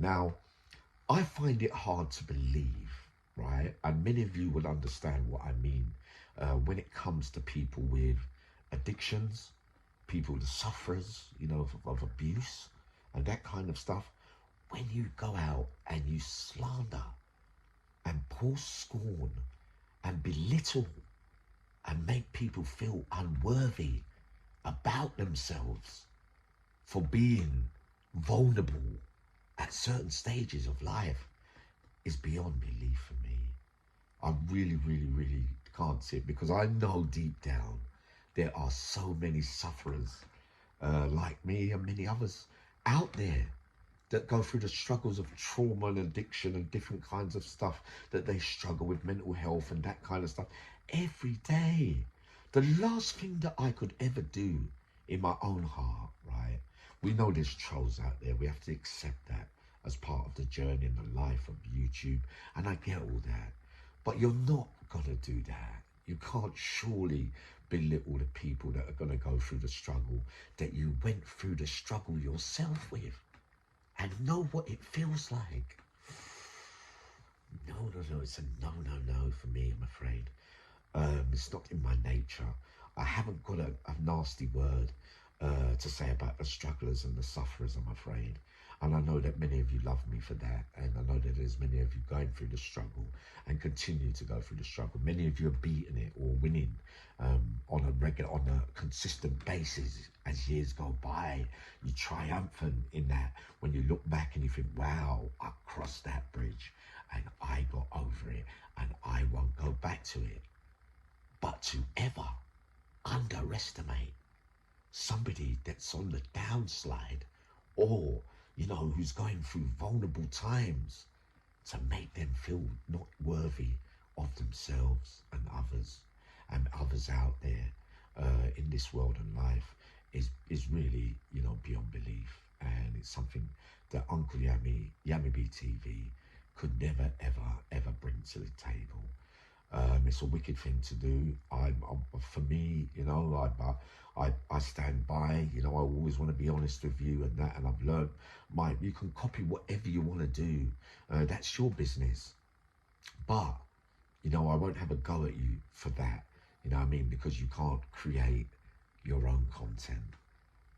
Now, I find it hard to believe, right? And many of you will understand what I mean when it comes to people with addictions, people, the sufferers, you know, of abuse and that kind of stuff. When you go out and you slander and pour scorn and belittle and make people feel unworthy about themselves for being vulnerable at certain stages of life, is beyond belief for me. I really, really, really can't see it, because I know deep down there are so many sufferers like me and many others out there that go through the struggles of trauma and addiction and different kinds of stuff, that they struggle with mental health and that kind of stuff every day. The last thing that I could ever do in my own heart, right? We know there's trolls out there. We have to accept that as part of the journey and the life of YouTube. And I get all that. But you're not going to do that. You can't surely belittle the people that are going to go through the struggle that you went through the struggle yourself with, and know what it feels like. No, it's a no for me, I'm afraid. It's not in my nature. I haven't got a nasty word to say about the strugglers and the sufferers, I'm afraid. And I know that many of you love me for that. And I know that there's many of you going through the struggle and continue to go through the struggle. Many of you are beating it or winning on a consistent basis as years go by. You triumphant in that when you look back and you think, wow, I crossed that bridge and I got over it and I won't go back to it. But to ever underestimate somebody that's on the downslide, or, you know, who's going through vulnerable times, to make them feel not worthy of themselves and others out there in this world and life is really, you know, beyond belief. And it's something that Uncle Yammy TV could never, ever bring to the table. It's a wicked thing to do. For me, you know, I stand by. You know, I always want to be honest with you and that. And I've learned, you can copy whatever you want to do. That's your business. But, you know, I won't have a go at you for that. You know what I mean? Because you can't create your own content.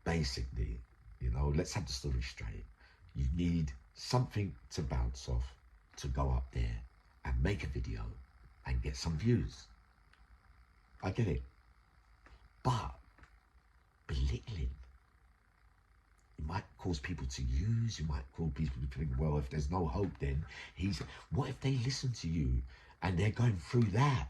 Basically, you know, let's have the story straight. You need something to bounce off, to go up there and make a video and get some views. I get it. But belittling, it might cause people to use, you might cause people to think, well, if there's no hope, then what if they listen to you and they're going through that